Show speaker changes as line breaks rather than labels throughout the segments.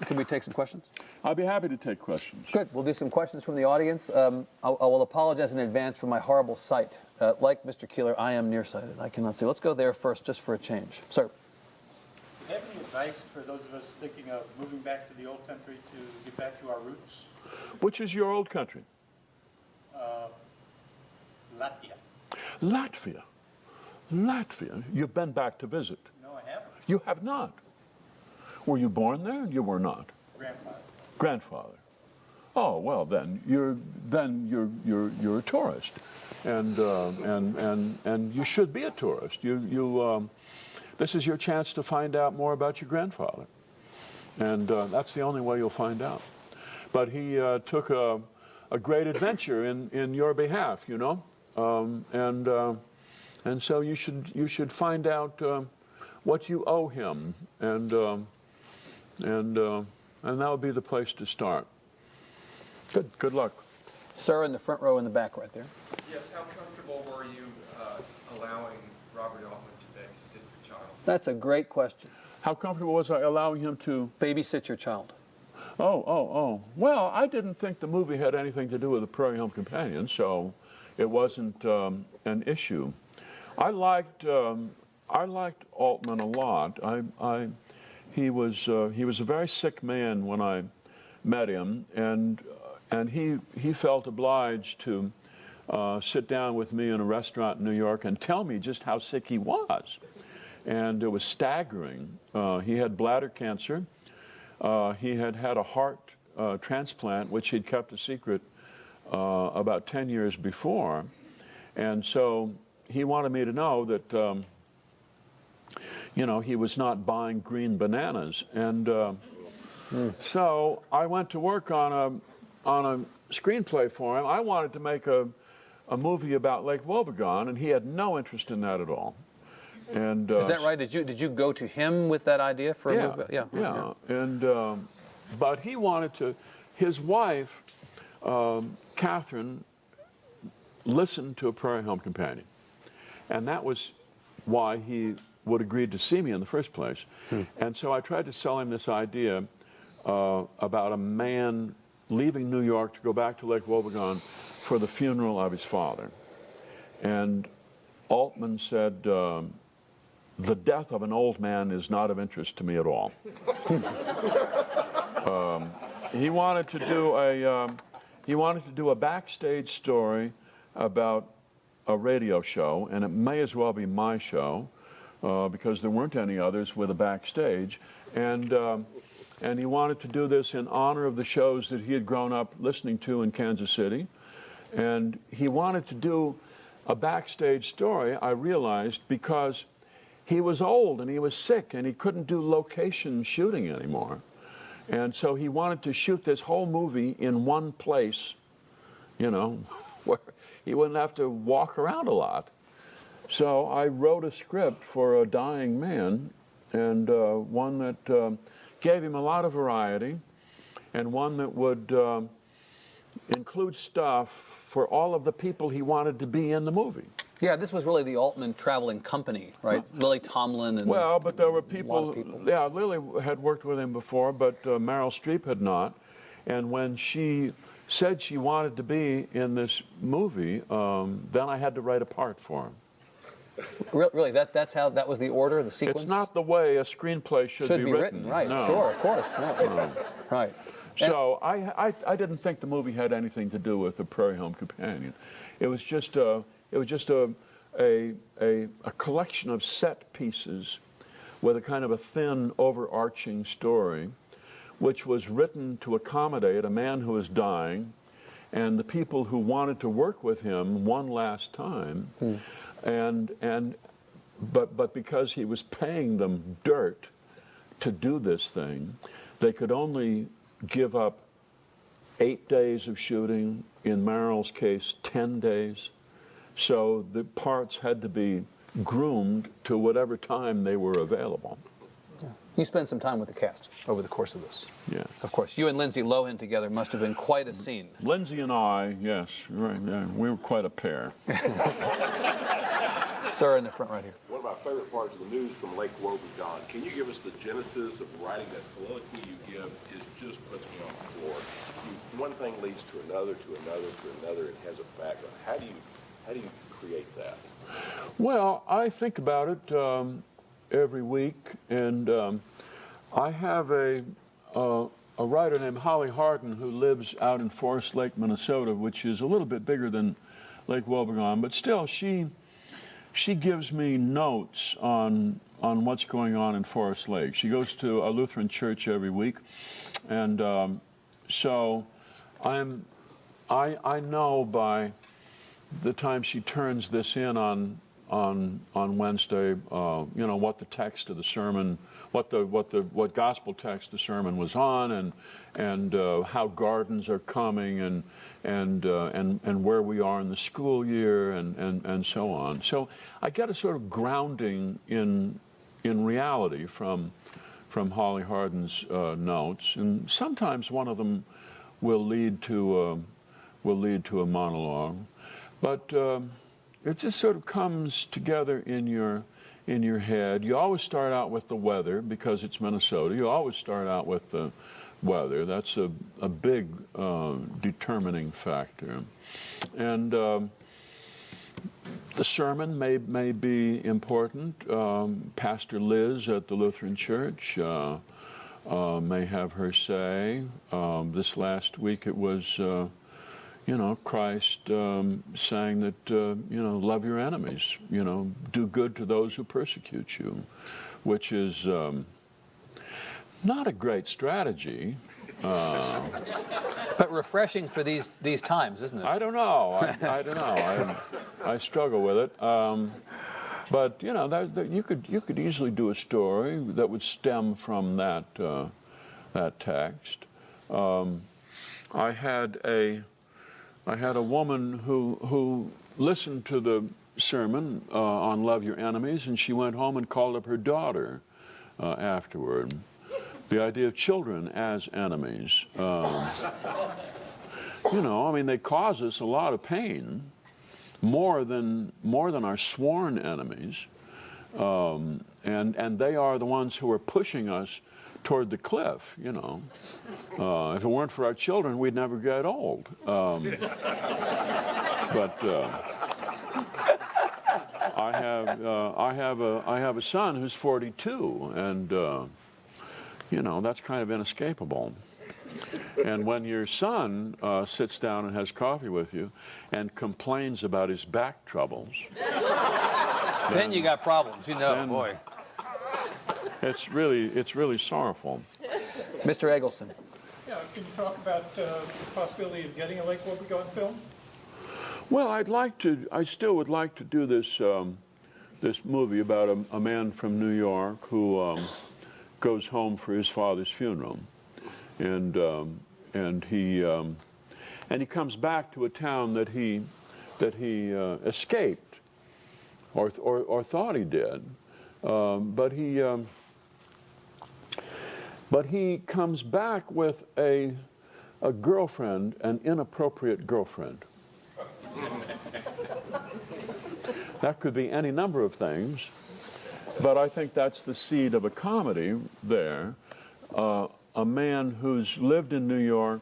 Can we take some questions?
I'll be happy to take questions.
Good. We'll do some questions from the audience. I will apologize in advance for my horrible sight. Like Mr. Keillor, I am nearsighted. I cannot see. Let's go there first, just for a change. Sir.
Do you have any advice for those of us thinking of moving back to the old country to get back to our roots?
Which is your old country?
Latvia.
Latvia. Latvia. You've been back to visit.
No, I haven't.
You have not. Were you born there? You were not.
Grandfather.
Grandfather. Oh well, then you're a tourist, and you should be a tourist. This is your chance to find out more about your grandfather, and that's the only way you'll find out. But he took a great adventure in your behalf, you know, and so you should find out what you owe him, and that would be the place to start. Good luck.
Sir, in the front row in the back right there.
Yes, how comfortable were you allowing Robert Altman to babysit your child?
That's a great question.
How comfortable was I allowing him to
babysit your child?
Oh. Well, I didn't think the movie had anything to do with the Prairie Home Companion, so it wasn't an issue. I liked Altman a lot. He was a very sick man when I met him, and he felt obliged to sit down with me in a restaurant in New York and tell me just how sick he was, and it was staggering. He had bladder cancer. He had had a heart transplant, which he'd kept a secret about 10 years before, and so he wanted me to know that he was not buying green bananas, and so I went to work on a screenplay for him. I wanted to make a movie about Lake Wobegon, and he had no interest in that at all. And
is that right? Did you go to him with that idea for a movie?
Yeah. And but he wanted to. His wife, Catherine, listened to A Prairie Home Companion, and that was why he would agree to see me in the first place. And so I tried to sell him this idea about a man leaving New York to go back to Lake Wobegon for the funeral of his father. And Altman said, the death of an old man is not of interest to me at all. He wanted to do a backstage story about a radio show, and it may as well be my show, because there weren't any others with a backstage, and he wanted to do this in honor of the shows that he had grown up listening to in Kansas City, and he wanted to do a backstage story, I realized, because he was old and he was sick and he couldn't do location shooting anymore, and so he wanted to shoot this whole movie in one place, where he wouldn't have to walk around a lot. So I wrote a script for a dying man, and one that gave him a lot of variety, and one that would include stuff for all of the people he wanted to be in the movie.
Yeah, this was really the Altman traveling company, right? Lily Tomlin and
but there were people.
A lot of people.
Yeah, Lily had worked with him before, but Meryl Streep had not. And when she said she wanted to be in this movie, then I had to write a part for him.
Really, that was the order, the sequence?
It's not the way a screenplay should be written.
Right?
No.
Sure, of course. No. Right.
So I didn't think the movie had anything to do with the Prairie Home Companion. It was just a collection of set pieces with a kind of a thin, overarching story, which was written to accommodate a man who was dying and the people who wanted to work with him one last time. But because he was paying them dirt to do this thing, they could only give up 8 days of shooting, in Meryl's case 10 days. So the parts had to be groomed to whatever time they were available.
Yeah. You spent some time with the cast over the course of this.
Yeah.
Of course. You and Lindsay Lohan together must have been quite a scene.
Lindsay and I, yes, right, yeah, we were quite a pair.
Sir, in the front right here.
One of my favorite parts of the news from Lake Wobegon. Can you give us the genesis of writing that soliloquy you give? one thing leads to another, and has a background. How do you create that?
Well, I think about it every week, and I have a writer named Holly Harden who lives out in Forest Lake, Minnesota, which is a little bit bigger than Lake Wobegon, but still she gives me notes on what's going on in Forest Lake. She goes to a Lutheran church every week, and so I know by the time she turns this in on Wednesday, what the text of the sermon, what gospel text the sermon was on, and how gardens are coming, and where we are in the school year, and so on. So I get a sort of grounding in reality from Holly Harden's notes, and sometimes one of them will lead to a monologue, but it just sort of comes together in your head. You always start out with the weather because it's Minnesota. You always start out with the weather. That's a big determining factor, and the sermon may be important. Pastor Liz at the Lutheran Church may have her say. This last week it was, Christ saying that, love your enemies, do good to those who persecute you, which is not a great strategy.
But refreshing for these times, isn't it?
I don't know. I don't know. I struggle with it. But you could easily do a story that would stem from that text. I had a woman who listened to the sermon on Love Your Enemies, and she went home and called up her daughter afterward. The idea of children as enemies. They cause us a lot of pain, more than our sworn enemies, and they are the ones who are pushing us toward the cliff. If it weren't for our children, we'd never get old. But I have a son who's 42, and that's kind of inescapable. And when your son sits down and has coffee with you and complains about his back troubles,
then you got problems, boy.
It's really sorrowful.
Mr. Eggleston.
Yeah, can you talk about the possibility of getting a Lake Wobegon film?
Well, I still would like to do this movie about a man from New York who goes home for his father's funeral, and he comes back to a town that he escaped, or thought he did, but he comes back with a girlfriend, an inappropriate girlfriend. That could be any number of things, but I think that's the seed of a comedy there. A man who's lived in New York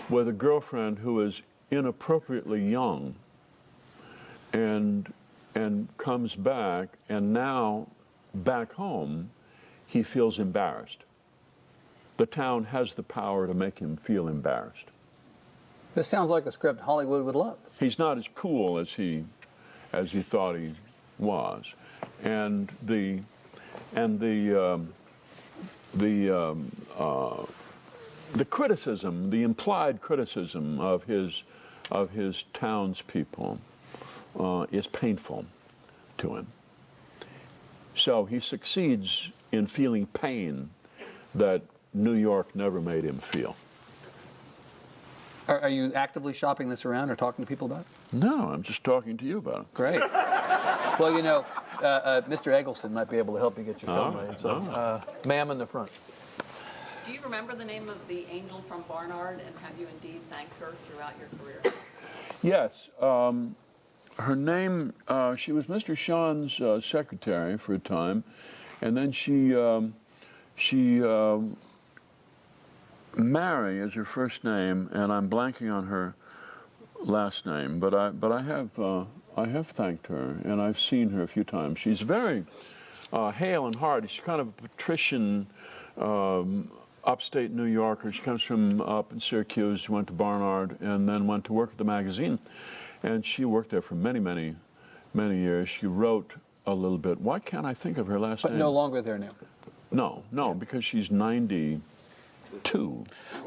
with a girlfriend who is inappropriately young, and comes back, and now back home he feels embarrassed. The town has the power to make him feel embarrassed.
This sounds like a script Hollywood would love.
He's not as cool as he thought he was, and the criticism, the implied criticism of his townspeople is painful to him. So he succeeds in feeling pain that New York never made him feel.
Are you actively shopping this around or talking to people about it?
No, I'm just talking to you about it.
Great. Well, Mr. Eggleston might be able to help you get your film made. So, ma'am in the front.
Do you remember the name of the angel from Barnard, and have you indeed thanked her throughout your career?
Yes. Her name, she was Mr. Sean's secretary for a time, and then she Mary is her first name, and I'm blanking on her last name. But I have thanked her, and I've seen her a few times. She's very hale and hearty. She's kind of a patrician, upstate New Yorker. She comes from up in Syracuse. She went to Barnard, and then went to work at the magazine. And she worked there for many, many, many years. She wrote a little bit. Why can't I think of her last name?
But no longer there now.
No, because she's 92.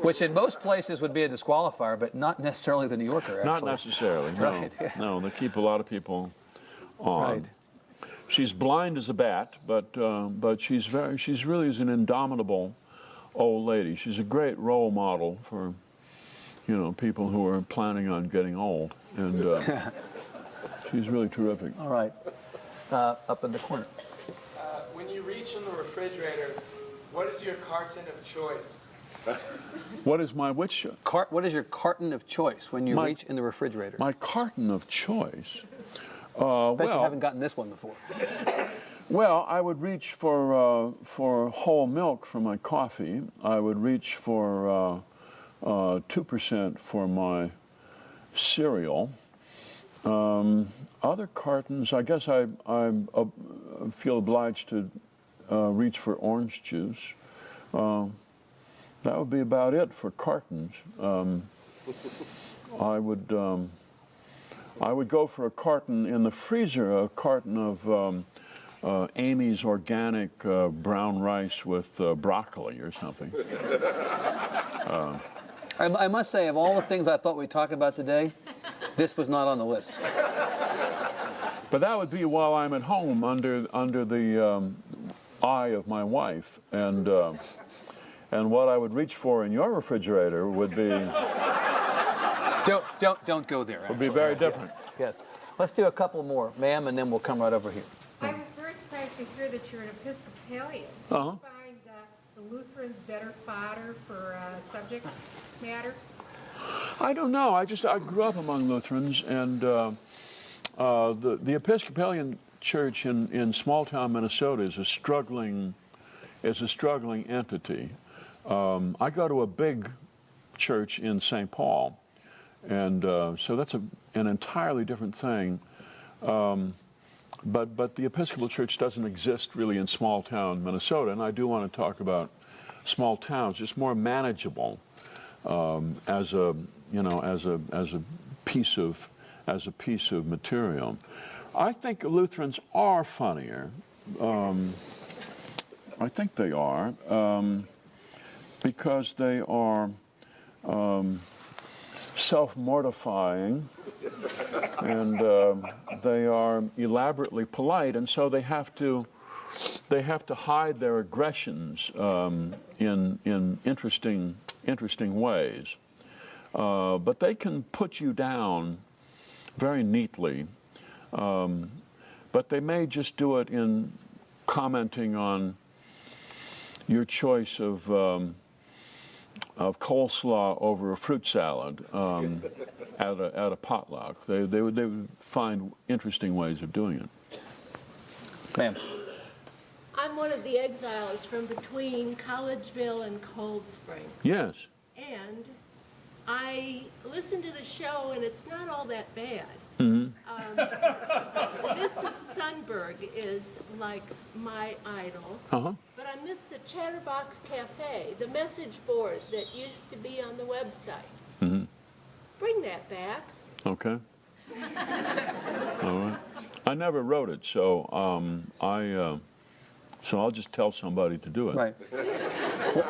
Which in most places would be a disqualifier, but not necessarily the New Yorker, actually.
Not necessarily, no.
Right, yeah.
No, they keep a lot of people on.
Right.
She's blind as a bat, but she's really is an indomitable old lady. She's a great role model for, people who are planning on getting old, and she's really terrific.
All right. Up in the corner.
When you reach in the refrigerator, what is your carton of choice?
What is my which?
What is your carton of choice when you reach in the refrigerator?
My carton of choice.
Bet
well,
you haven't gotten this one before.
Well, I would reach for whole milk for my coffee. I would reach for 2% for my cereal. Other cartons, I guess I feel obliged to reach for orange juice. That would be about it for cartons. I would go for a carton in the freezer, a carton of Amy's organic brown rice with broccoli or something.
I must say, of all the things I thought we'd talk about today, this was not on the list.
But that would be while I'm at home under the eye of my wife, and what I would reach for in your refrigerator would be
Don't go there.
would be very different.
Yes. Let's do a couple more, ma'am, and then we'll come right over here.
I was very surprised to hear that you're an Episcopalian.
Uh-huh.
Do you find the Lutherans better fodder for subject matter?
I don't know. I grew up among Lutherans, and the Episcopalian Church in small town Minnesota is a struggling entity. I go to a big church in St. Paul, and so that's an entirely different thing. But the Episcopal Church doesn't exist really in small town Minnesota, and I do want to talk about small towns, just more manageable as a piece of material. I think Lutherans are funnier. I think they are because they are self-mortifying, and they are elaborately polite, and so they have to hide their aggressions in interesting ways. But they can put you down very neatly. But they may just do it in commenting on your choice of coleslaw over a fruit salad at a potluck. They would find interesting ways of doing it.
Ma'am.
I'm one of the exiles from between Collegeville and Cold Spring.
Yes.
And I listen to the show, and it's not all that bad.
Mm-hmm.
Mrs. Sundberg is like my idol.
Uh-huh.
But I miss the Chatterbox Cafe, the message board that used to be on the website.
Mm-hmm.
Bring that back.
Okay. All right. I never wrote it, so so I'll just tell somebody to do it.
Right.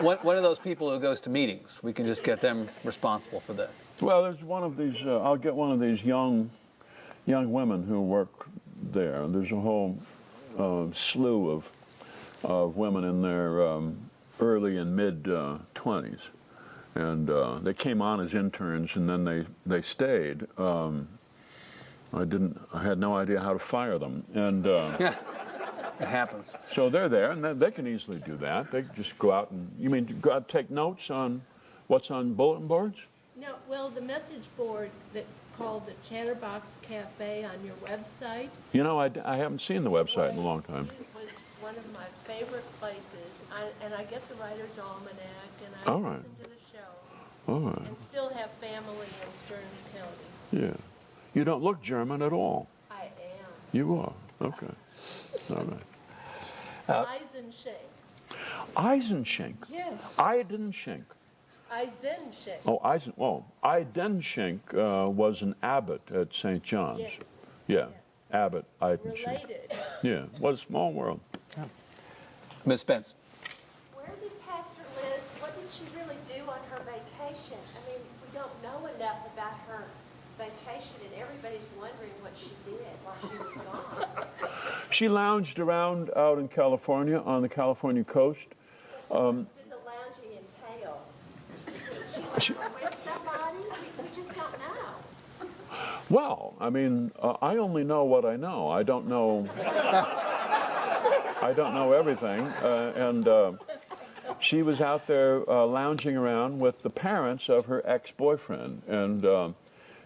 One of those people who goes to meetings, we can just get them responsible for that.
Well, there's one of these. I'll get one of these young women who work there. There's a whole slew of women in their early and mid 20s, and they came on as interns, and then they stayed. I had no idea how to fire them, and
Yeah, it happens.
so they're there, and they can easily do that. They just go out and go out and take notes on what's on bulletin boards.
No, well, the message board that called the Chatterbox Cafe on your website.
You know, I haven't seen the website in a long time.
It was one of my favorite places, and I get the Writer's Almanac, and I
All right.
listen to the
All right.
and still have family in Stearns County.
Yeah. You don't look German at all.
I am.
You are. Okay. All right.
Eisenschenk.
Eisenschenk.
Yes.
Eidenschenk.
Eisenschenk.
Eidenschenk was an abbot at St. John's.
Yes.
Yeah. Abbot Eidenschenk.
Related.
Yeah. What a small world.
Ms. Spence.
Where did Pastor Liz, what did she really do on her vacation? I mean, we don't know enough about her vacation, and everybody's wondering what she did while she was gone.
She lounged around out in California, on the California coast.
What did the lounging entail? She was with somebody? We just don't know.
Well, I mean, I only know what I know. I don't know. I don't know everything. She was out there lounging around with the parents of her ex-boyfriend, and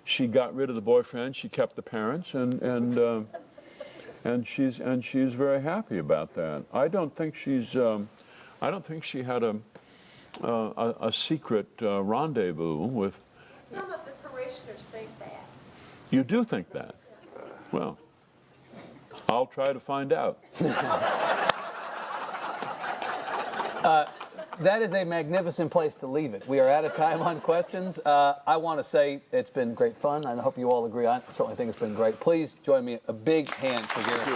she got rid of the boyfriend. She kept the parents, and she's very happy about that. I don't think she's. I don't think she had a secret rendezvous with.
Some of the parishioners think that.
You do think that? Well, I'll try to find out.
That is a magnificent place to leave it. We are out of time on questions. I want to say it's been great fun, and I hope you all agree. I certainly think it's been great. Please join me. A big hand for Garrett.